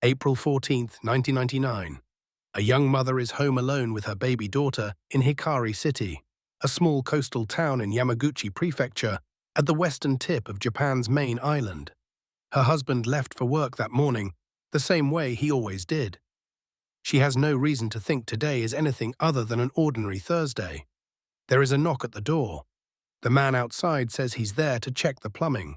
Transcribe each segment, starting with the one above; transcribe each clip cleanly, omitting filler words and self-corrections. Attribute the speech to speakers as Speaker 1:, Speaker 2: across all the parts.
Speaker 1: April 14, 1999. A young mother is home alone with her baby daughter in Hikari City, a small coastal town in Yamaguchi Prefecture at the western tip of Japan's main island. Her husband left for work that morning, the same way he always did. She has no reason to think today is anything other than an ordinary Thursday. There is a knock at the door. The man outside says he's there to check the plumbing.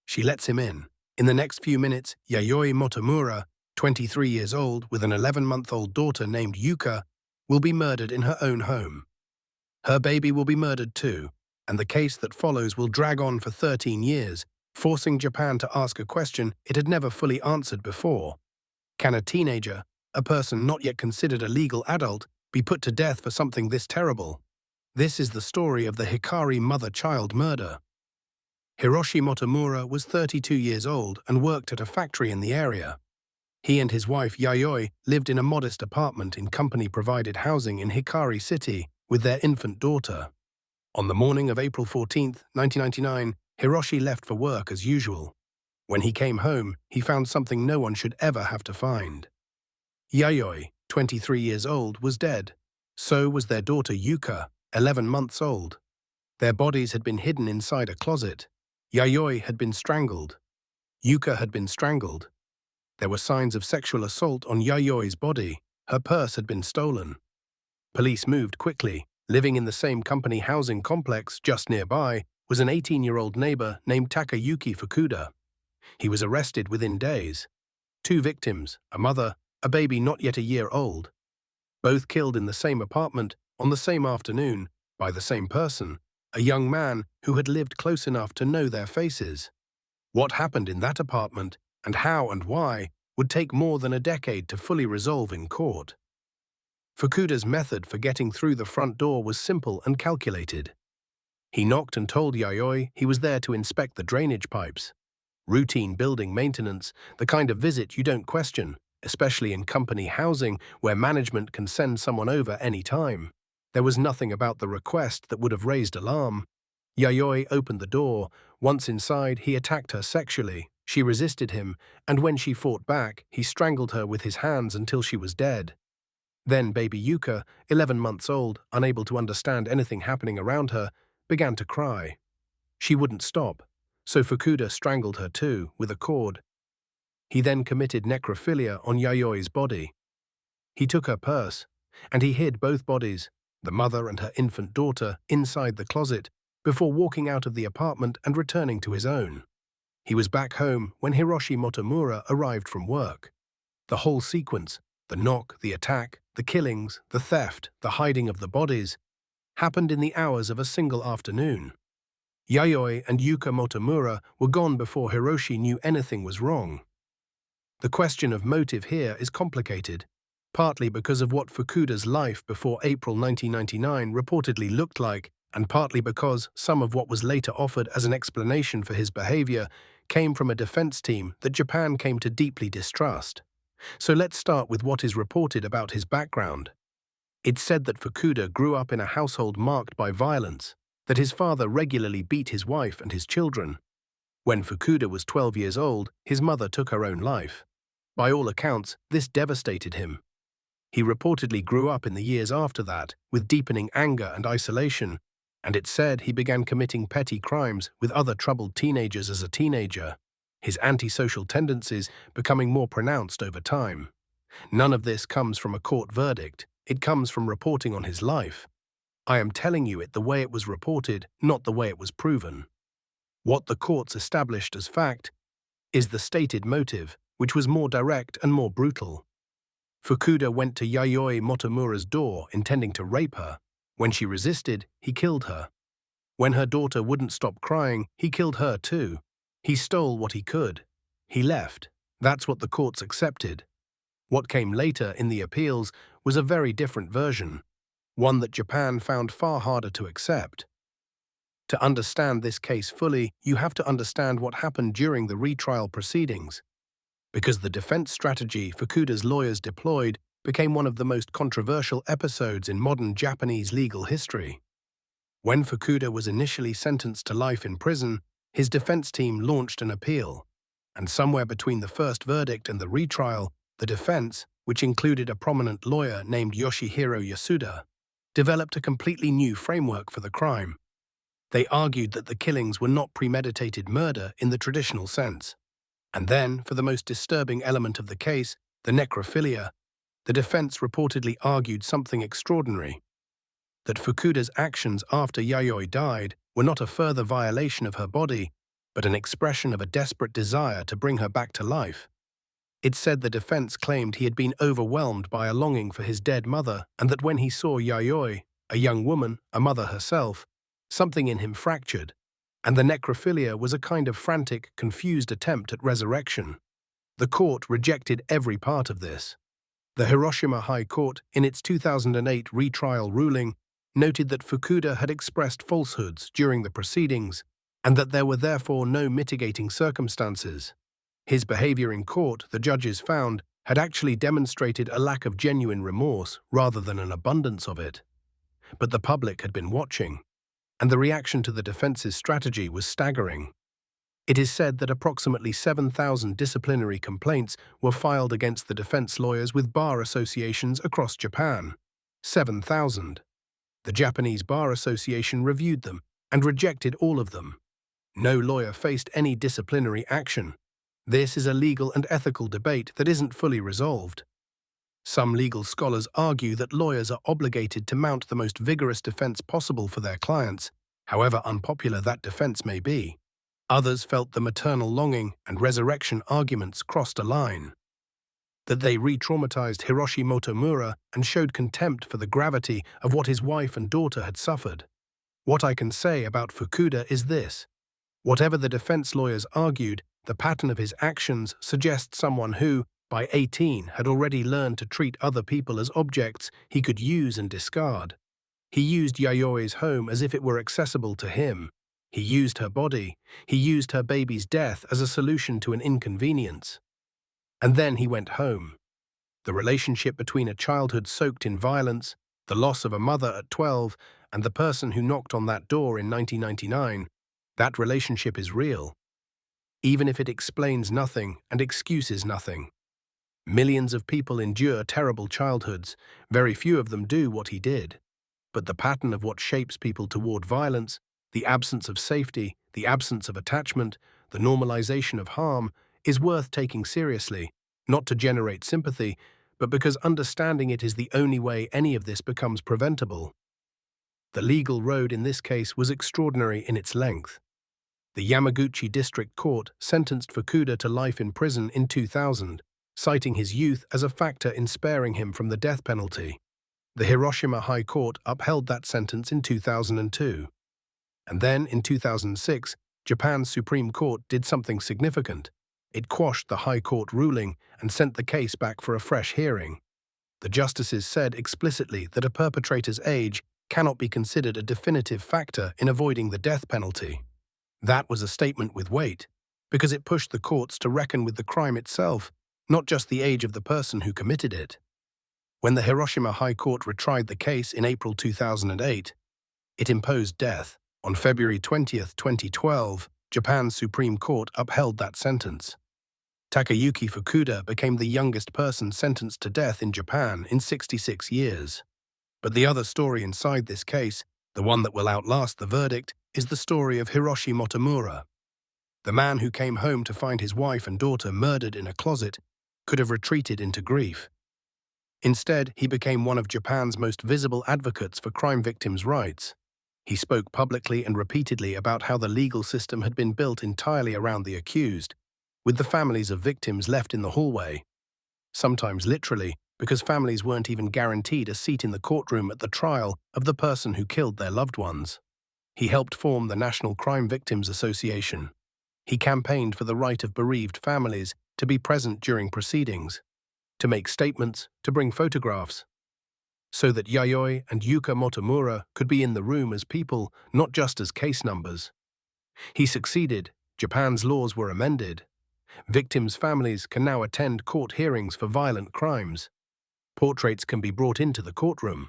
Speaker 1: She lets him in. In the next few minutes, Yayoi Motomura, 23 years old, with an 11-month-old daughter named Yūka, will be murdered in her own home. Her baby will be murdered too, and the case that follows will drag on for 13 years, forcing Japan to ask a question it had never fully answered before. Can a teenager, a person not yet considered a legal adult, be put to death for something this terrible? This is the story of the Hikari mother-child murder. Hiroshi Motomura was 32 years old and worked at a factory in the area. He and his wife Yayoi lived in a modest apartment in company-provided housing in Hikari City with their infant daughter. On the morning of April 14, 1999, Hiroshi left for work as usual. When he came home, he found something no one should ever have to find. Yayoi, 23 years old, was dead. So was their daughter Yūka, 11 months old. Their bodies had been hidden inside a closet. Yayoi had been strangled. Yūka had been strangled. There were signs of sexual assault on Yayoi's body. Her purse had been stolen. Police moved quickly. Living in the same company housing complex just nearby was an 18-year-old neighbor named Takayuki Fukuda. He was arrested within days. 2 victims, a mother, a baby not yet a year old. Both killed in the same apartment on the same afternoon by the same person, a young man who had lived close enough to know their faces. What happened in that apartment and how and why would take more than a decade to fully resolve in court. Fukuda's method for getting through the front door was simple and calculated. He knocked and told Yayoi he was there to inspect the drainage pipes. Routine building maintenance, the kind of visit you don't question, especially in company housing where management can send someone over any time. There was nothing about the request that would have raised alarm. Yayoi opened the door. Once inside, he attacked her sexually. She resisted him, and when she fought back, he strangled her with his hands until she was dead. Then baby Yūka, 11 months old, unable to understand anything happening around her, began to cry. She wouldn't stop, so Fukuda strangled her too, with a cord. He then committed necrophilia on Yayoi's body. He took her purse, and he hid both bodies, the mother and her infant daughter, inside the closet, before walking out of the apartment and returning to his own. He was back home when Hiroshi Motomura arrived from work. The whole sequence, the knock, the attack, the killings, the theft, the hiding of the bodies, happened in the hours of a single afternoon. Yayoi and Yūka Motomura were gone before Hiroshi knew anything was wrong. The question of motive here is complicated, partly because of what Fukuda's life before April 1999 reportedly looked like, and partly because some of what was later offered as an explanation for his behavior came from a defense team that Japan came to deeply distrust. So let's start with what is reported about his background. It's said that Fukuda grew up in a household marked by violence, that his father regularly beat his wife and his children. When Fukuda was 12 years old, his mother took her own life. By all accounts, this devastated him. He reportedly grew up in the years after that with deepening anger and isolation, and it's said he began committing petty crimes with other troubled teenagers as a teenager, his antisocial tendencies becoming more pronounced over time. None of this comes from a court verdict, it comes from reporting on his life. I am telling you it the way it was reported, not the way it was proven. What the courts established as fact is the stated motive, which was more direct and more brutal. Fukuda went to Yayoi Motomura's door intending to rape her. When she resisted, he killed her. When her daughter wouldn't stop crying, he killed her too. He stole what he could. He left. That's what the courts accepted. What came later in the appeals was a very different version, one that Japan found far harder to accept. To understand this case fully, you have to understand what happened during the retrial proceedings, because the defense strategy Fukuda's lawyers deployed became one of the most controversial episodes in modern Japanese legal history. When Fukuda was initially sentenced to life in prison, his defense team launched an appeal, And somewhere between the first verdict and the retrial, the defense, which included a prominent lawyer named Yoshihiro Yasuda, developed a completely new framework for the crime. They argued that the killings were not premeditated murder in the traditional sense. And then, for the most disturbing element of the case, the necrophilia, the defense reportedly argued something extraordinary: that Fukuda's actions after Yayoi died were not a further violation of her body, but an expression of a desperate desire to bring her back to life. It said the defense claimed he had been overwhelmed by a longing for his dead mother, and that when he saw Yayoi, a young woman, a mother herself, something in him fractured, and the necrophilia was a kind of frantic, confused attempt at resurrection. The court rejected every part of this. The Hiroshima High Court, in its 2008 retrial ruling, noted that Fukuda had expressed falsehoods during the proceedings, and that there were therefore no mitigating circumstances. His behavior in court, the judges found, had actually demonstrated a lack of genuine remorse rather than an abundance of it. But the public had been watching, and the reaction to the defense's strategy was staggering. It is said that approximately 7,000 disciplinary complaints were filed against the defense lawyers with bar associations across Japan. 7,000. The Japanese Bar Association reviewed them and rejected all of them. No lawyer faced any disciplinary action. This is a legal and ethical debate that isn't fully resolved. Some legal scholars argue that lawyers are obligated to mount the most vigorous defense possible for their clients, however unpopular that defense may be. Others felt the maternal longing and resurrection arguments crossed a line. That they re-traumatized Hiroshi Motomura and showed contempt for the gravity of what his wife and daughter had suffered. What I can say about Fukuda is this: whatever the defense lawyers argued, the pattern of his actions suggests someone who, by 18, had already learned to treat other people as objects he could use and discard. He used Yayoi's home as if it were accessible to him. He used her body. He used her baby's death as a solution to an inconvenience. And then he went home. The relationship between a childhood soaked in violence, the loss of a mother at 12, and the person who knocked on that door in 1999, that relationship is real. Even if it explains nothing and excuses nothing. Millions of people endure terrible childhoods. Very few of them do what he did. But the pattern of what shapes people toward violence, the absence of safety, the absence of attachment, the normalization of harm, is worth taking seriously, not to generate sympathy, but because understanding it is the only way any of this becomes preventable. The legal road in this case was extraordinary in its length. The Yamaguchi District Court sentenced Fukuda to life in prison in 2000, citing his youth as a factor in sparing him from the death penalty. The Hiroshima High Court upheld that sentence in 2002. And then, in 2006, Japan's Supreme Court did something significant. It quashed the High Court ruling and sent the case back for a fresh hearing. The justices said explicitly that a perpetrator's age cannot be considered a definitive factor in avoiding the death penalty. That was a statement with weight, because it pushed the courts to reckon with the crime itself, not just the age of the person who committed it. When the Hiroshima High Court retried the case in April 2008, it imposed death. On February 20, 2012, Japan's Supreme Court upheld that sentence. Takayuki Fukuda became the youngest person sentenced to death in Japan in 66 years. But the other story inside this case, the one that will outlast the verdict, is the story of Hiroshi Motomura. The man who came home to find his wife and daughter murdered in a closet could have retreated into grief. Instead, he became one of Japan's most visible advocates for crime victims' rights. He spoke publicly and repeatedly about how the legal system had been built entirely around the accused, with the families of victims left in the hallway. Sometimes literally, because families weren't even guaranteed a seat in the courtroom at the trial of the person who killed their loved ones. He helped form the National Crime Victims Association. He campaigned for the right of bereaved families to be present during proceedings, to make statements, to bring photographs, so that Yayoi and Yūka Motomura could be in the room as people, not just as case numbers. He succeeded. Japan's laws were amended. Victims' families can now attend court hearings for violent crimes. Portraits can be brought into the courtroom.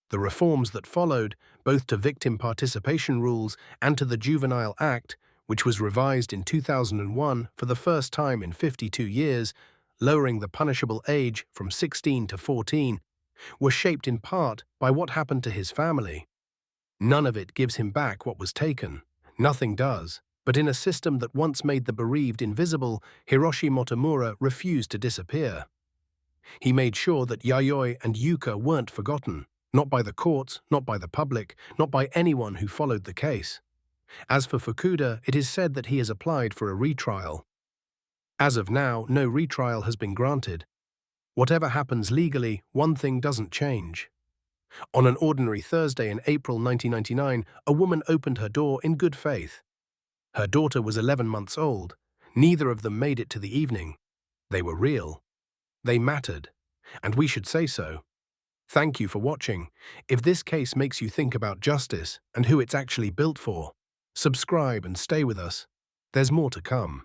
Speaker 1: The reforms that followed, both to victim participation rules and to the Juvenile Act, which was revised in 2001 for the first time in 52 years, lowering the punishable age from 16 to 14, was shaped in part by what happened to his family. None of it gives him back what was taken. Nothing does. But in a system that once made the bereaved invisible, Hiroshi Motomura refused to disappear. He made sure that Yayoi and Yūka weren't forgotten, not by the courts, not by the public, not by anyone who followed the case. As for Fukuda, it is said that he has applied for a retrial. As of now, no retrial has been granted. Whatever happens legally, one thing doesn't change. On an ordinary Thursday in April 1999, a woman opened her door in good faith. Her daughter was 11 months old. Neither of them made it to the evening. They were real. They mattered. And we should say so. Thank you for watching. If this case makes you think about justice and who it's actually built for, subscribe and stay with us. There's more to come.